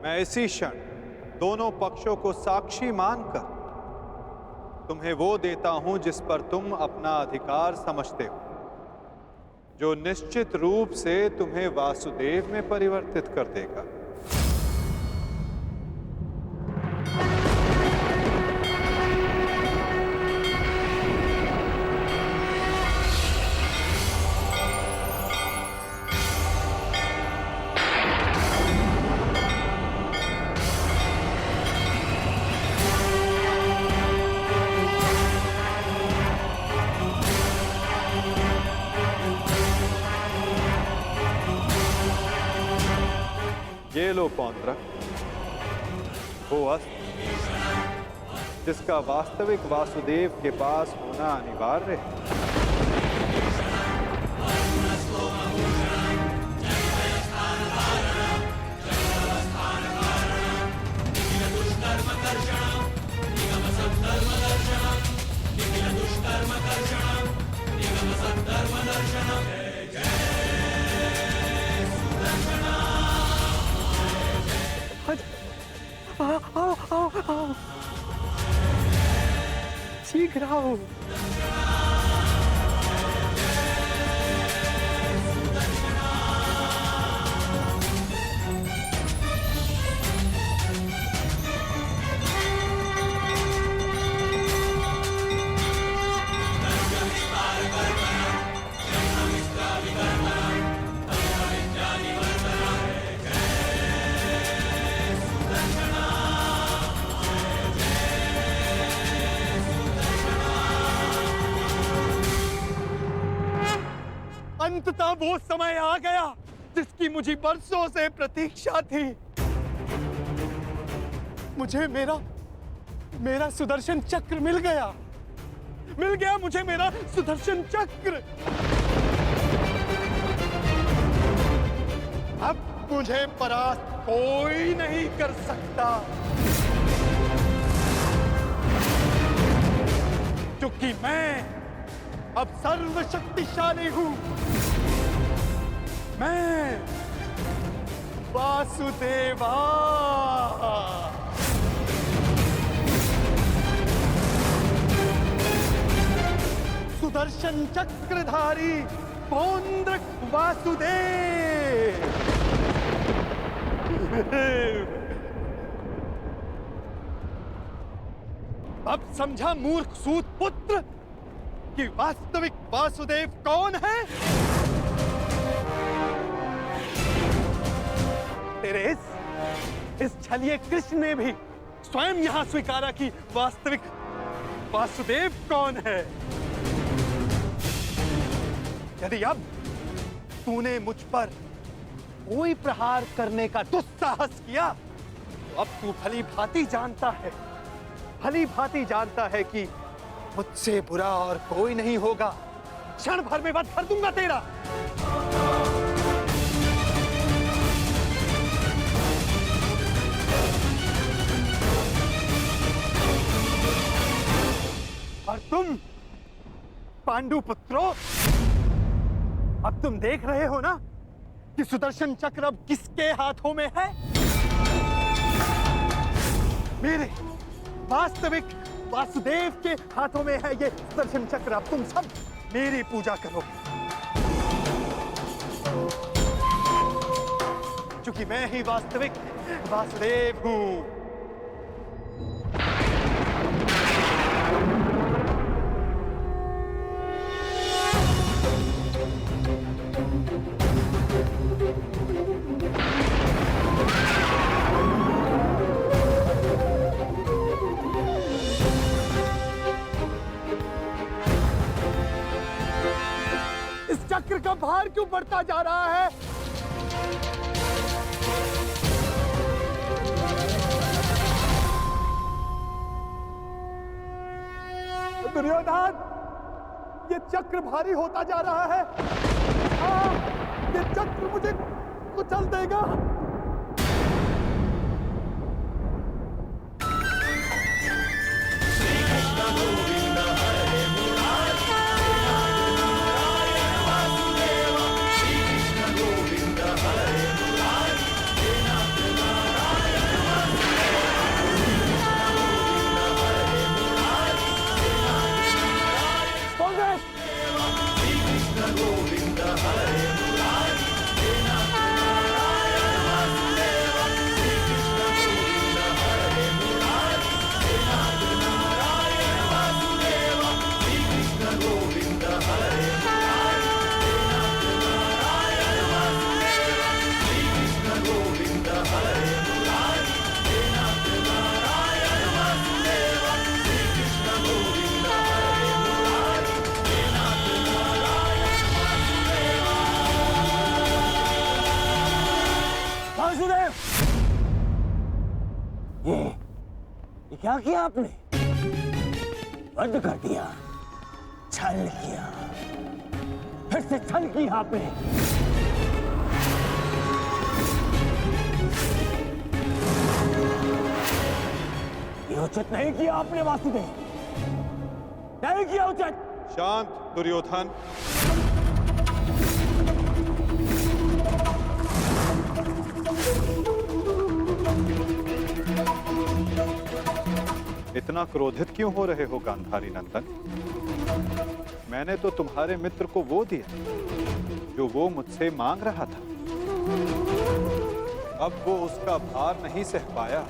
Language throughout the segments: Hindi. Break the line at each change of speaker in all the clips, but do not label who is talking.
मैं इसी क्षण दोनों पक्षों को साक्षी मानकर तुम्हें वो देता हूं जिस पर तुम अपना अधिकार समझते हो, जो निश्चित रूप से तुम्हें वासुदेव में परिवर्तित कर देगा। ये लो पौंड्रक, वो अस्त्र जिसका वास्तविक वासुदेव के पास होना अनिवार्य है।
आओ। शीघ्र आओ। अंततः वो समय आ गया जिसकी मुझे बरसों से प्रतीक्षा थी। मुझे मेरा सुदर्शन चक्र मिल गया मुझे मेरा सुदर्शन चक्र। अब मुझे परास्त कोई नहीं कर सकता, क्योंकि मैं अब सर्वशक्तिशाली हूं। मैं वासुदेवा। सुदर्शन चक्रधारी पौंड्रक वासुदेव। अब समझा मूर्ख सूत पुत्र कि वास्तविक वासुदेव कौन है? तेरे इस छलिए कृष्ण ने भी स्वयं यहां स्वीकारा कि वास्तविक वासुदेव कौन है। यदि अब तूने मुझ पर कोई प्रहार करने का दुस्साहस किया, तो अब तू भली भांति जानता है कि मुझसे बुरा और कोई नहीं होगा। क्षण भर में वध कर दूंगा तेरा। और तुम पांडु पुत्रों, अब तुम देख रहे हो ना कि सुदर्शन चक्र अब किसके हाथों में है? मेरे वास्तविक वासुदेव के हाथों में है ये सुदर्शन चक्र। अब तुम सब मेरी पूजा करो, क्योंकि मैं ही वास्तविक वासुदेव हूं। चक्र का भार क्यों बढ़ता जा रहा है? दुर्योधन, ये चक्र भारी होता जा रहा है। ये चक्र मुझे कुचल देगा।
ये क्या किया आपने? बंद कर दिया, छल किया, फिर से छल किया आपने। ये उचित नहीं किया आपने वासुदेव, नहीं किया उचित।
शांत दुर्योधन। इतना क्रोधित क्यों हो रहे हो गांधारी नंदन? मैंने तो तुम्हारे मित्र को वो दिया जो वो मुझसे मांग रहा था। अब वो उसका भार नहीं सह पाया,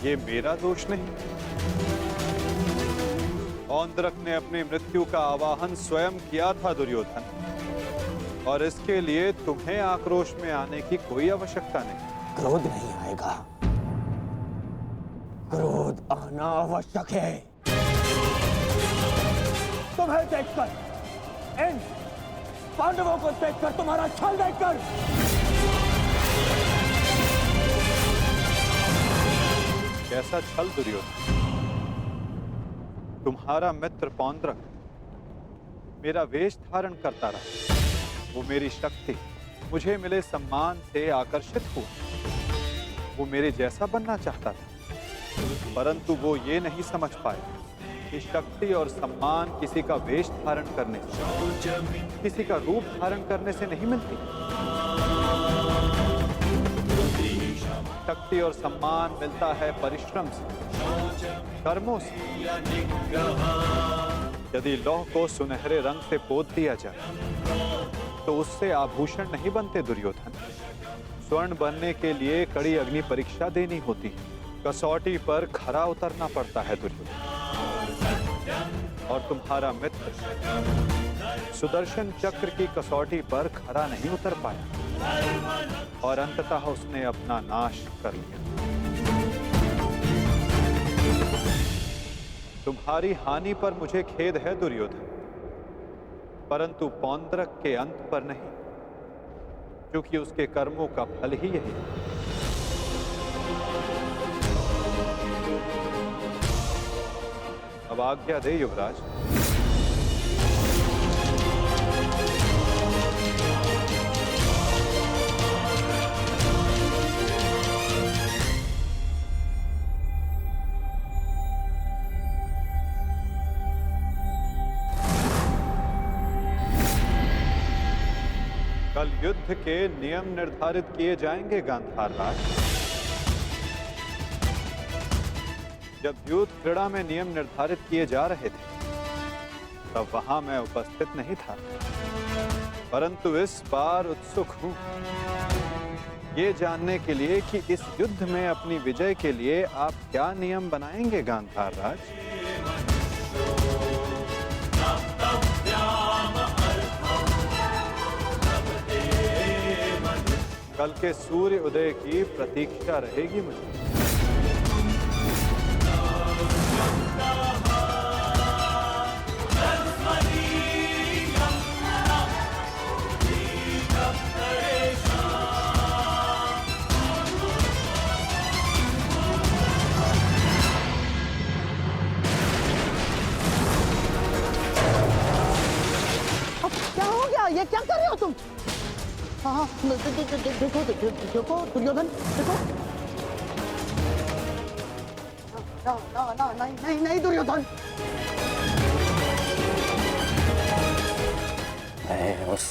ये मेरा दोष नहीं। औंद्रक ने अपनी मृत्यु का आवाहन स्वयं किया था दुर्योधन, और इसके लिए तुम्हें आक्रोश में आने की कोई आवश्यकता नहीं।
क्रोध नहीं आएगा, क्रोध आना आवश्यक है। तुम्हें देखकर, इन पांडवों को देखकर, तुम्हारा छल देखकर
कैसा छल दुर्योधन? तुम्हारा मित्र पौंद्रक मेरा वेश धारण करता रहा, वो मेरी शक्ति, मुझे मिले सम्मान से आकर्षित हुआ। वो मेरे जैसा बनना चाहता था, परंतु वो ये नहीं समझ पाया कि शक्ति और सम्मान किसी का वेश धारण करने से, किसी का रूप धारण करने से नहीं मिलती। शक्ति और सम्मान मिलता है परिश्रम से, कर्मों से। यदि लौह को सुनहरे रंग से पोत दिया जाए तो उससे आभूषण नहीं बनते दुर्योधन। स्वर्ण बनने के लिए कड़ी अग्नि परीक्षा देनी होती है, कसौटी पर खरा उतरना पड़ता है दुर्योधन। और तुम्हारा मित्र सुदर्शन चक्र की कसौटी पर खरा नहीं उतर पाया, और अंततः उसने अपना नाश कर लिया। तुम्हारी हानि पर मुझे खेद है दुर्योधन, परंतु पौंद्रक के अंत पर नहीं, क्योंकि उसके कर्मों का फल ही यही है। अब आज्ञा दे युवराज। कल युद्ध के नियम निर्धारित किए जाएंगे गांधार राज। जब युद्ध क्रीड़ा में नियम निर्धारित किए जा रहे थे तब वहां मैं उपस्थित नहीं था, परंतु इस बार उत्सुक हूं ये जानने के लिए कि इस युद्ध में अपनी विजय के लिए आप क्या नियम बनाएंगे गांधार राज। कल के सूर्य उदय की प्रतीक्षा रहेगी मुझे।
क्या हो गया? ये क्या कर रहे हो तुम? हाँ, देखो देखो दुर्योधन, देखो। नहीं दुर्योधन।
मैं उस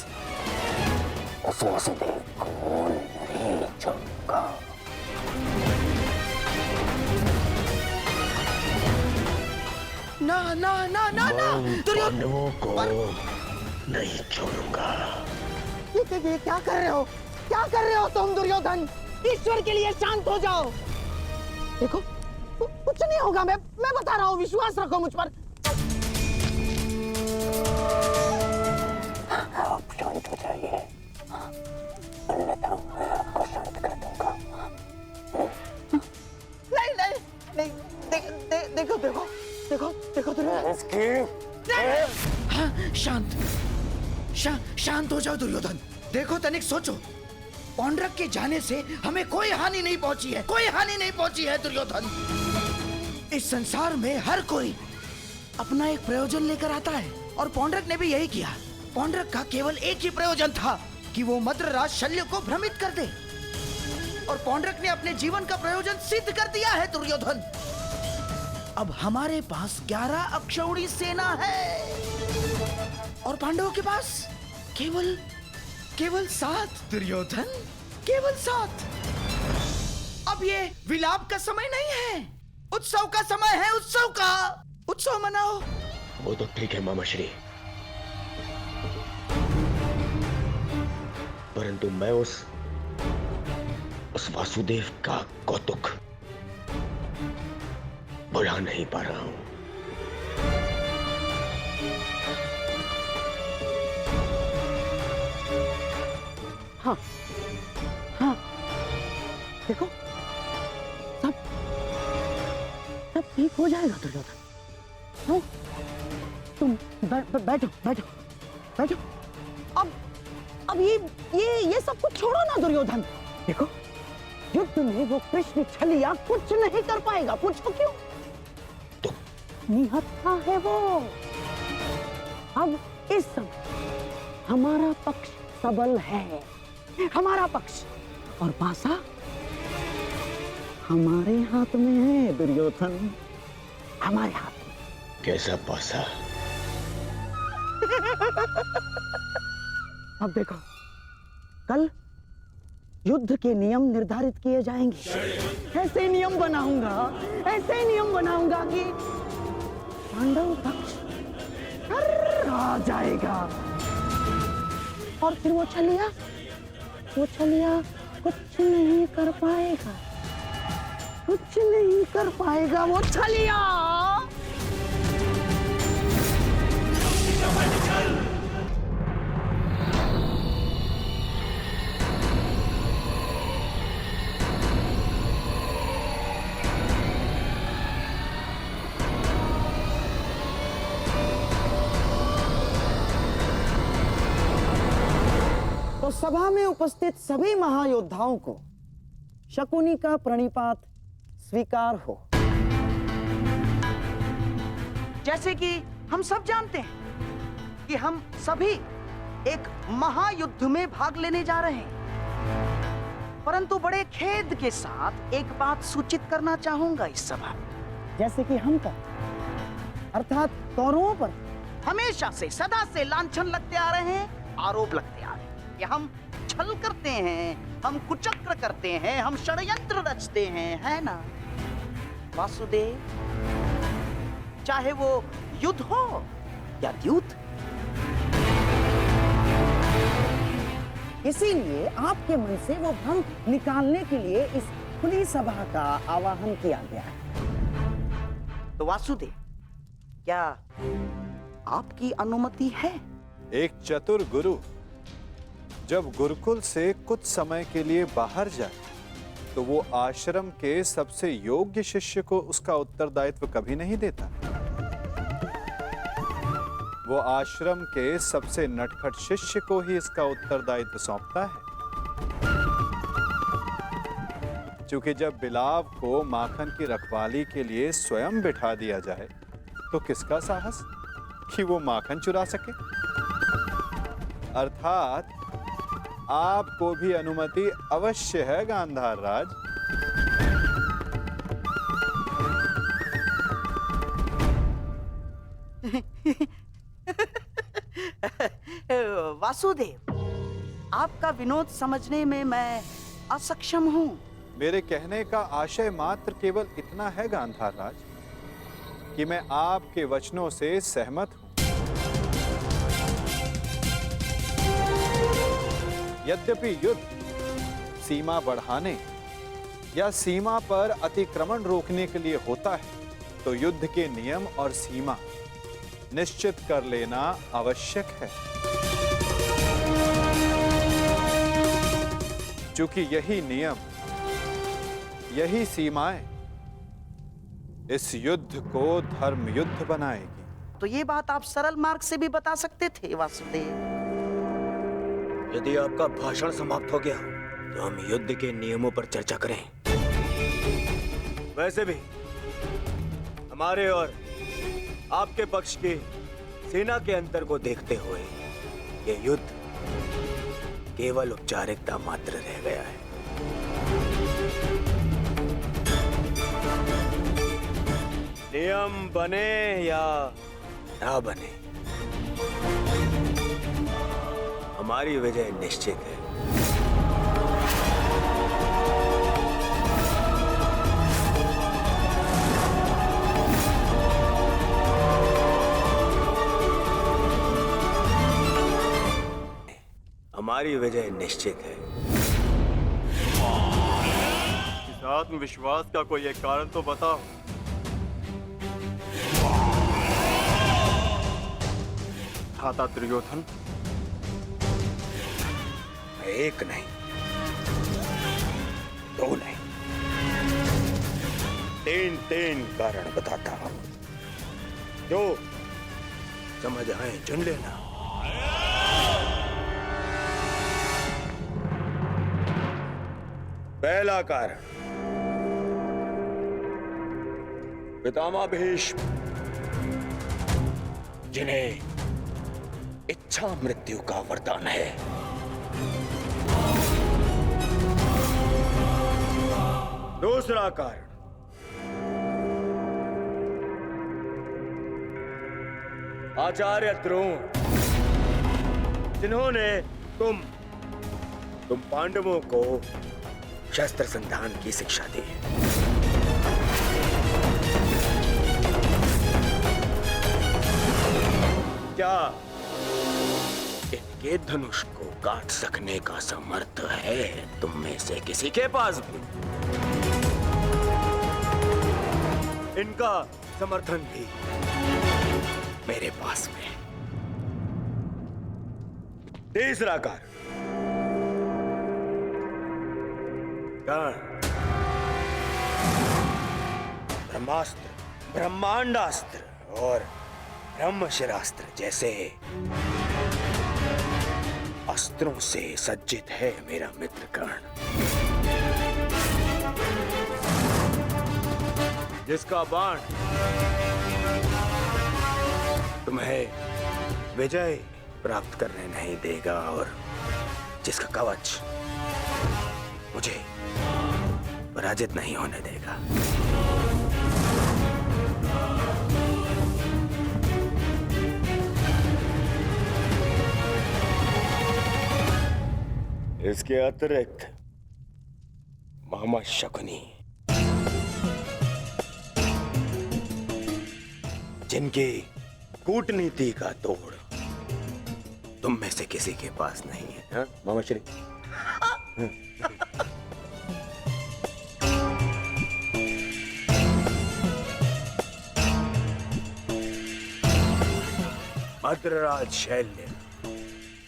वासुदेव को नहीं छोड़ूंगा।
ना दुर्योधन,
पांडवों को नहीं छोड़ूंगा।
ये क्या कर रहे हो? क्या कर रहे हो तुम दुर्योधन? ईश्वर के लिए शांत हो जाओ। देखो कुछ नहीं होगा, मैं बता रहा हूँ, विश्वास रखो मुझ पर।
आप शांत हो जाइए, अन्यथा मैं आपको शांत कर दूंगा।
नहीं, देखो दुर्योधन।
हाँ, शांत हो जाओ दुर्योधन। देखो तनिक सोचो,
पौंड्रक के जाने से हमें कोई हानि नहीं पहुंची है, कोई हानि नहीं पहुंची है दुर्योधन। इस संसार में हर कोई अपना एक प्रयोजन लेकर आता है और पौंड्रक ने भी यही किया। पौंड्रक का केवल एक ही प्रयोजन था कि वो मद्रराज शल्य को भ्रमित कर दे, और पौंड्रक ने अपने जीवन का प्रयोजन सिद्ध कर दिया है दुर्योधन। अब हमारे पास 11 अक्षौणी सेना है और पांडवों के पास केवल 7 दुर्योधन, केवल 7। अब ये विलाप का समय नहीं है, उत्सव का समय है, उत्सव का। उत्सव मनाओ।
वो तो ठीक है मामाश्री, परंतु मैं उस वासुदेव का कौतुक भुला नहीं पा रहा हूं।
हाँ, देखो सब ठीक हो जाएगा दुर्योधन। हाँ, तुम बैठो बैठो बैठो। अब ये सब कुछ छोड़ो ना दुर्योधन। देखो, युद्ध में वो कृष्ण छलिया कुछ नहीं कर पाएगा। पूछो क्यों?
तो
निहत्था है वो। अब इस समय हमारा पक्ष सबल है, हमारा पक्ष, और पासा हमारे हाथ में है दुर्योधन, हमारे हाथ में।
कैसा पासा?
अब देखो, कल युद्ध के नियम निर्धारित किए जाएंगे। ऐसे नियम बनाऊंगा कि पांडव पक्ष आ जाएगा, और फिर वो छलिया कुछ नहीं कर पाएगा, वो छलिया। तो सभा में उपस्थित सभी महायोद्धाओं को शकुनी का प्रणिपात स्वीकार हो। जैसे कि हम सब जानते हैं कि हम सभी एक महायुद्ध में भाग लेने जा रहे हैं, परंतु बड़े खेद के साथ एक बात सूचित करना चाहूंगा इस सभा में। जैसे कि हम अर्थात कौरवों पर हमेशा से, सदा से लांछन लगते आ रहे हैं, आरोप लगते आ रहे हैं कि हम छल करते हैं, हम कुचक्र करते हैं, हम षड्यंत्र रचते हैं, है ना वासुदेव? चाहे वो युद्ध हो या द्यूत। इसीलिए आपके मन से वो भ्रम निकालने के लिए इस खुली सभा का आवाहन किया गया है। तो वासुदेव, क्या आपकी अनुमति है?
एक चतुर गुरु जब गुरुकुल से कुछ समय के लिए बाहर जाए तो वो आश्रम के सबसे योग्य शिष्य को उसका उत्तरदायित्व कभी नहीं देता। वो आश्रम के सबसे नटखट शिष्य को ही इसका उत्तरदायित्व सौंपता है। क्योंकि जब बिलाव को माखन की रखवाली के लिए स्वयं बिठा दिया जाए तो किसका साहस कि वो माखन चुरा सके। अर्थात आपको भी अनुमति अवश्य है गांधार राज।
वासुदेव, आपका विनोद समझने में मैं असक्षम हूं।
मेरे कहने का आशय मात्र केवल इतना है गांधार राज कि मैं आपके वचनों से सहमत हूं। यद्यपि युद्ध सीमा बढ़ाने या सीमा पर अतिक्रमण रोकने के लिए होता है, तो युद्ध के नियम और सीमा निश्चित कर लेना आवश्यक है। क्योंकि यही नियम, यही सीमाएं इस युद्ध को धर्म युद्ध बनाएगी।
तो ये बात आप सरल मार्ग से भी बता सकते थे वासुदेव।
यदि आपका भाषण समाप्त हो गया तो हम युद्ध के नियमों पर चर्चा करें। वैसे भी हमारे और आपके पक्ष की सेना के अंतर को देखते हुए ये युद्ध केवल औपचारिकता मात्र रह गया है। नियम बने या ना बने, हमारी विजय निश्चित है। हमारी विजय निश्चित है।
इस आत्मविश्वास का कोई एक कारण तो बताओ। था दुर्योधन?
एक नहीं, दो नहीं, तीन कारण बताता हूं, जो समझ आए चुन लेना। पहला कारण, पितामह भीष्म, जिन्हें इच्छा मृत्यु का वरदान है। दूसरा कारण, आचार्य द्रोण, जिन्होंने तुम पांडवों को शस्त्र संधान की शिक्षा दी। क्या इनके धनुष को काट सकने का समर्थ है तुम में से किसी के पास भी? इनका समर्थन भी मेरे पास में। तीसरा कारण, ब्रह्मास्त्र, ब्रह्मांडास्त्र और ब्रह्मशिरास्त्र जैसे अस्त्रों से सज्जित है मेरा मित्र कर्ण, जिसका बाण तुम्हें विजय प्राप्त करने नहीं देगा और जिसका कवच मुझे पराजित नहीं होने देगा। इसके अतिरिक्त मामा शकुनी, जिनकी कूटनीति का तोड़ तुम में से किसी के पास नहीं है। हाँ मामा श्री, मद्रराज शैल्य,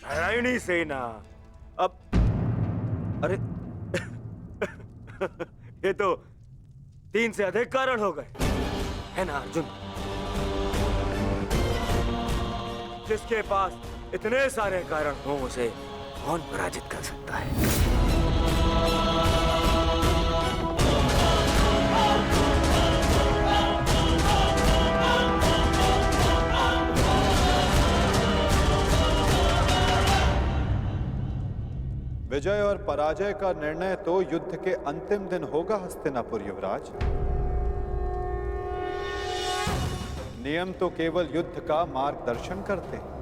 नारायणी सेना। अब अरे ये तो 3 से अधिक कारण हो गए, है ना अर्जुन? जिसके पास इतने सारे कारण हो उसे कौन पराजित कर सकता है?
विजय और पराजय का निर्णय तो युद्ध के अंतिम दिन होगा हस्तिनापुर युवराज। नियम तो केवल युद्ध का मार्गदर्शन करते हैं।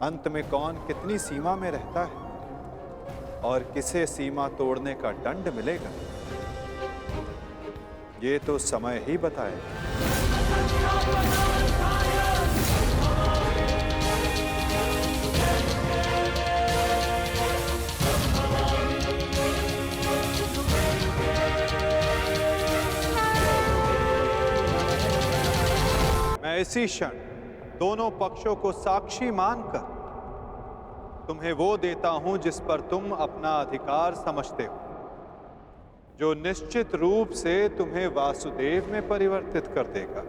अंत में कौन कितनी सीमा में रहता है और किसे सीमा तोड़ने का दंड मिलेगा, ये तो समय ही बताएगा। मैं इसी क्षण दोनों पक्षों को साक्षी मानकर तुम्हें वो देता हूं जिस पर तुम अपना अधिकार समझते हो, जो निश्चित रूप से तुम्हें वासुदेव में परिवर्तित कर देगा।